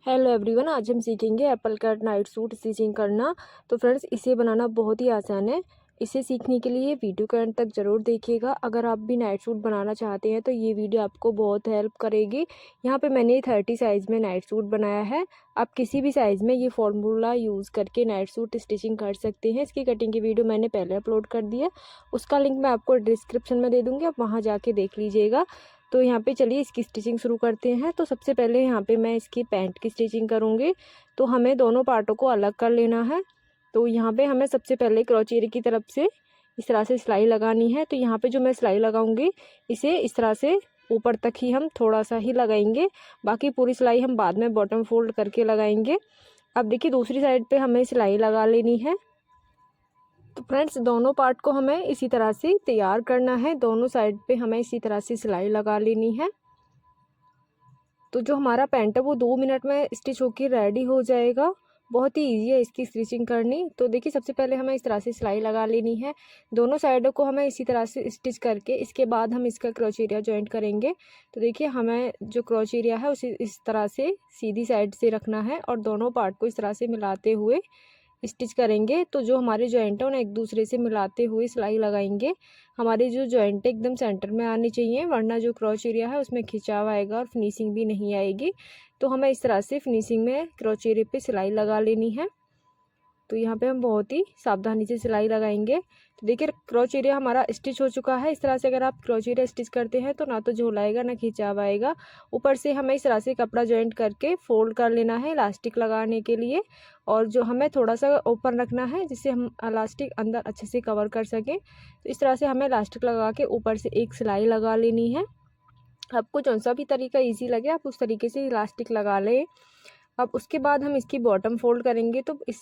Hello everyone, आज हम सीखेंगे Apple cut night suit stitching करना। तो फ्रेंड्स, इसे बनाना बहुत ही आसान है। इसे सीखने के लिए वीडियो के अंत तक ज़रूर देखिएगा। अगर आप भी नाइट सूट बनाना चाहते हैं तो ये वीडियो आपको बहुत हेल्प करेगी। यहाँ पे मैंने 30 साइज़ में नाइट सूट बनाया है। आप किसी भी साइज़ में ये फॉर्मूला यूज़ करके नाइट सूट स्टिचिंग कर सकते हैं। इसकी कटिंग की वीडियो मैंने पहले अपलोड कर दी है, उसका लिंक मैं आपको डिस्क्रिप्शन में दे दूँगी, आप वहाँ जाके देख लीजिएगा। तो यहाँ पे चलिए इसकी स्टिचिंग शुरू करते हैं। तो सबसे पहले यहाँ पे मैं इसकी पैंट की स्टिचिंग करूँगी। तो हमें दोनों पार्टों को अलग कर लेना है। तो यहाँ पे हमें सबसे पहले क्रोचेरी की तरफ से इस तरह से सिलाई लगानी है। तो यहाँ पे जो मैं सिलाई लगाऊंगी इसे इस तरह से ऊपर तक ही हम थोड़ा सा ही लगाएंगे, बाकी पूरी सिलाई हम बाद में बॉटम फोल्ड करके लगाएंगे। अब देखिए दूसरी साइड पे हमें सिलाई लगा लेनी है। तो फ्रेंड्स, दोनों पार्ट को हमें इसी तरह से तैयार करना है। दोनों साइड पे हमें इसी तरह से सिलाई लगा लेनी है। तो जो हमारा पैंट है वो 2 मिनट में स्टिच होकर रेडी हो जाएगा। बहुत ही इजी है इसकी स्टिचिंग करनी। तो देखिए सबसे पहले हमें इस तरह से सिलाई लगा लेनी है। दोनों साइडों को हमें इसी तरह से स्टिच करके इसके बाद हम इसका क्रोच एरिया जॉइंट करेंगे। तो देखिए हमें जो क्रोच एरिया है उसे इस तरह से सीधी साइड से रखना है और दोनों पार्ट को इस तरह से मिलाते हुए स्टिच करेंगे। तो जो हमारे जॉइंट है उन्हें एक दूसरे से मिलाते हुए सिलाई लगाएंगे। हमारे जो जॉइंट है एकदम सेंटर में आनी चाहिए, वरना जो क्रोच एरिया है उसमें खिंचाव आएगा और फिनिशिंग भी नहीं आएगी। तो हमें इस तरह से फिनिशिंग में क्रोच एरिया पे सिलाई लगा लेनी है। तो यहाँ पे हम बहुत ही सावधानी से सिलाई लगाएंगे। तो देखिए क्रोच एरिया हमारा स्टिच हो चुका है। इस तरह से अगर आप क्रोच एरिया स्टिच करते हैं तो ना तो झोल आएगा ना खिंचाव आएगा। ऊपर से हमें इस तरह से कपड़ा जॉइंट करके फोल्ड कर लेना है इलास्टिक लगाने के लिए, और जो हमें थोड़ा सा ओपन रखना है जिससे हम इलास्टिक अंदर अच्छे से कवर कर सकें। तो इस तरह से हमें इलास्टिक लगा के ऊपर से एक सिलाई लगा लेनी है। आपको कौन सा भी तरीका ईजी लगे आप उस तरीके से इलास्टिक लगा लें। अब उसके बाद हम इसकी बॉटम फोल्ड करेंगे। तो इस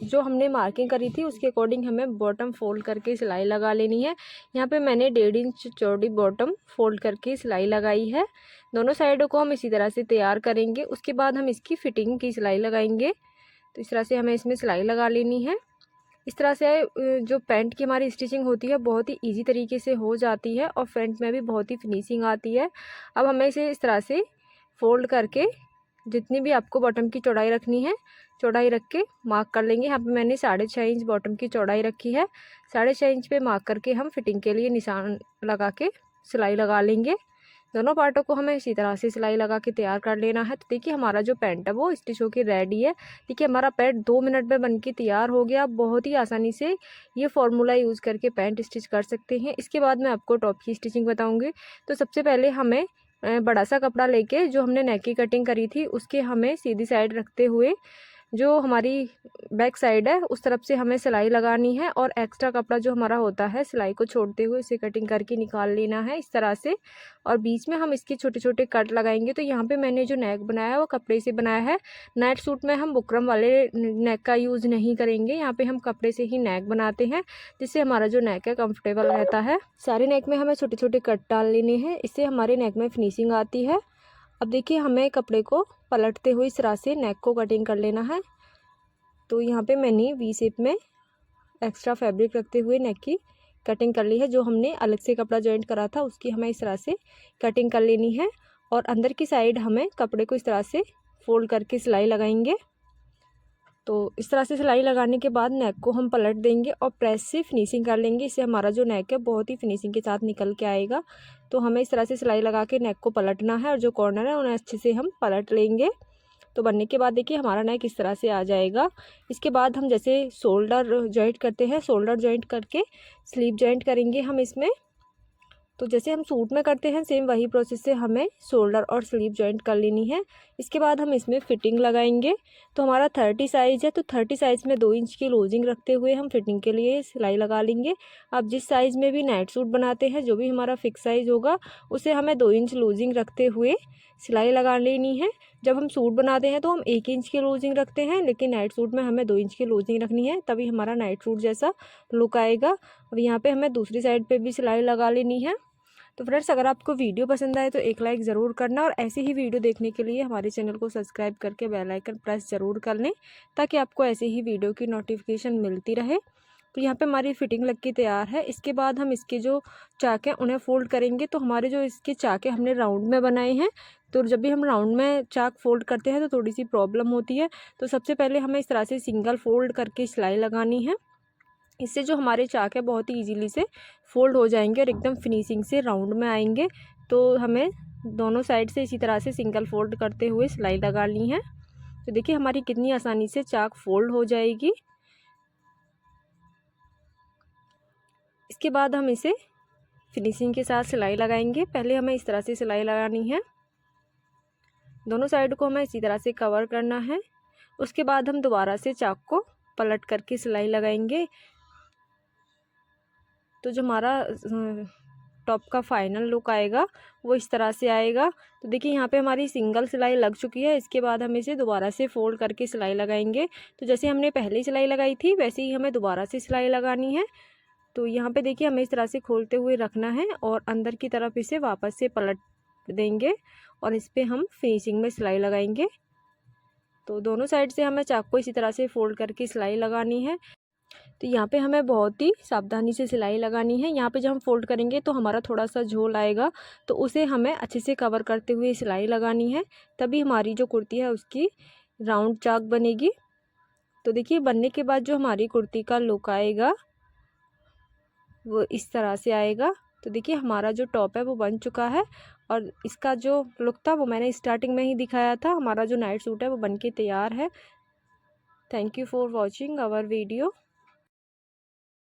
जो हमने मार्किंग करी थी उसके अकॉर्डिंग हमें बॉटम फोल्ड करके सिलाई लगा लेनी है। यहाँ पे मैंने 1.5 इंच चौड़ी बॉटम फोल्ड करके सिलाई लगाई है। दोनों साइडों को हम इसी तरह से तैयार करेंगे। उसके बाद हम इसकी फिटिंग की सिलाई लगाएंगे। तो इस तरह से हमें इसमें सिलाई लगा लेनी है। इस तरह से जो पैंट की हमारी स्टिचिंग होती है बहुत ही ईजी तरीके से हो जाती है और फ्रंट में भी बहुत ही फिनिशिंग आती है। अब हमें इसे इस तरह से फोल्ड करके जितनी भी आपको बॉटम की चौड़ाई रखनी है चौड़ाई रख के मार्क कर लेंगे। यहाँ पे मैंने 6.5 इंच बॉटम की चौड़ाई रखी है। 6.5 इंच पे मार्क करके हम फिटिंग के लिए निशान लगा के सिलाई लगा लेंगे। दोनों पार्टों को हमें इसी तरह से सिलाई लगा के तैयार कर लेना है। तो देखिए हमारा जो पैंट है वो स्टिच होकर रेडी है। देखिए हमारा पैंट 2 मिनट में बन के तैयार हो गया। आप बहुत ही आसानी से ये फॉर्मूला यूज़ करके पैंट स्टिच कर सकते हैं। इसके बाद मैं आपको टॉप की स्टिचिंग बताऊँगी। तो सबसे पहले हमें बड़ा सा कपड़ा लेके जो हमने नेक की कटिंग करी थी उसके हमें सीधी साइड रखते हुए जो हमारी बैक साइड है उस तरफ से हमें सिलाई लगानी है, और एक्स्ट्रा कपड़ा जो हमारा होता है सिलाई को छोड़ते हुए उसे कटिंग करके निकाल लेना है इस तरह से, और बीच में हम इसके छोटे छोटे कट लगाएंगे। तो यहाँ पे मैंने जो नेक बनाया है वो कपड़े से बनाया है। नाइट सूट में हम बुकरम वाले नेक का यूज़ नहीं करेंगे। यहाँ पे हम कपड़े से ही नेक बनाते हैं जिससे हमारा जो नेक है कंफर्टेबल रहता है। सारे नेक में हमें छोटे छोटे कट डाल लेने हैं, इससे हमारे नेक में फिनिशिंग आती है। अब देखिए हमें कपड़े को पलटते हुए इस तरह से नेक को कटिंग कर लेना है। तो यहाँ पे मैंने वी शेप में एक्स्ट्रा फैब्रिक रखते हुए नेक की कटिंग कर ली है। जो हमने अलग से कपड़ा जॉइंट करा था उसकी हमें इस तरह से कटिंग कर लेनी है, और अंदर की साइड हमें कपड़े को इस तरह से फोल्ड करके सिलाई लगाएंगे। तो इस तरह से सिलाई लगाने के बाद नेक को हम पलट देंगे और प्रेस से फिनिशिंग कर लेंगे। इससे हमारा जो नेक है बहुत ही फिनिशिंग के साथ निकल के आएगा। तो हमें इस तरह से सिलाई लगा के नेक को पलटना है, और जो कॉर्नर है उन्हें अच्छे से हम पलट लेंगे। तो बनने के बाद देखिए हमारा नेक इस तरह से आ जाएगा। इसके बाद हम जैसे शोल्डर जॉइंट करते हैं, शोल्डर जॉइंट करके स्लीव जॉइंट करेंगे हम इसमें। तो जैसे हम सूट में करते हैं सेम वही प्रोसेस से हमें शोल्डर और स्लीव जॉइंट कर लेनी है। इसके बाद हम इसमें फिटिंग लगाएंगे। तो हमारा 30 साइज़ है, तो 30 साइज़ में 2 इंच की लूजिंग रखते हुए हम फिटिंग के लिए सिलाई लगा लेंगे। आप जिस साइज़ में भी नाइट सूट बनाते हैं जो भी हमारा फिक्स साइज़ होगा उसे हमें 2 इंच लूजिंग रखते हुए सिलाई लगा लेनी है। जब हम सूट बनाते हैं तो हम 1 इंच की लूजिंग रखते हैं, लेकिन नाइट सूट में हमें 2 इंच की लूजिंग रखनी है, तभी हमारा नाइट सूट जैसा लुक आएगा। अब यहाँ पे हमें दूसरी साइड पे भी सिलाई लगा लेनी है। तो फ्रेंड्स, अगर आपको वीडियो पसंद आए तो एक लाइक ज़रूर करना, और ऐसे ही वीडियो देखने के लिए हमारे चैनल को सब्सक्राइब करके बेल आइकन प्रेस ज़रूर कर लें ताकि आपको ऐसे ही वीडियो की नोटिफिकेशन मिलती रहे। तो यहाँ पे हमारी फिटिंग लग के तैयार है। इसके बाद हम इसके जो चाक हैं उन्हें फ़ोल्ड करेंगे। तो हमारे जो इसके चाक हैं हमने राउंड में बनाए हैं, तो जब भी हम राउंड में चाक फ़ोल्ड करते हैं तो थोड़ी सी प्रॉब्लम होती है। तो सबसे पहले हमें इस तरह से सिंगल फ़ोल्ड करके सिलाई लगानी है। इससे जो हमारे चाक है बहुत ही ईजीली से फ़ोल्ड हो जाएंगे और एकदम फिनिशिंग से राउंड में आएंगे। तो हमें दोनों साइड से इसी तरह से सिंगल फ़ोल्ड करते हुए सिलाई लगानी है। तो देखिए हमारी कितनी आसानी से चाक फ़ोल्ड हो जाएगी। इसके बाद हम इसे फिनिशिंग के साथ सिलाई लगाएंगे। पहले हमें इस तरह से सिलाई लगानी है, दोनों साइड को हमें इसी तरह से कवर करना है। उसके बाद हम दोबारा से चाक को पलट करके सिलाई लगाएंगे। तो जो हमारा टॉप का फाइनल लुक आएगा वो इस तरह से आएगा। तो देखिए यहाँ पे हमारी सिंगल सिलाई लग चुकी है। इसके बाद हम इसे दोबारा से फ़ोल्ड करके सिलाई लगाएंगे। तो जैसे हमने पहले सिलाई लगाई थी वैसे ही हमें दोबारा से सिलाई लगानी है। तो यहाँ पे देखिए हमें इस तरह से खोलते हुए रखना है और अंदर की तरफ इसे वापस से पलट देंगे और इस पर हम फिनिशिंग में सिलाई लगाएंगे। तो दोनों साइड से हमें चाकू को इसी तरह से फ़ोल्ड करके सिलाई लगानी है। तो यहाँ पे हमें बहुत ही सावधानी से सिलाई लगानी है। यहाँ पे जब हम फ़ोल्ड करेंगे तो हमारा थोड़ा सा झोल आएगा, तो उसे हमें अच्छे से कवर करते हुए सिलाई लगानी है, तभी हमारी जो कुर्ती है उसकी राउंड चाक बनेगी। तो देखिए बनने के बाद जो हमारी कुर्ती का लुक आएगा वो इस तरह से आएगा। तो देखिए हमारा जो टॉप है वो बन चुका है और इसका जो लुक था वो मैंने स्टार्टिंग में ही दिखाया था। हमारा जो नाइट सूट है वो बन के तैयार है। Thank you for watching our video.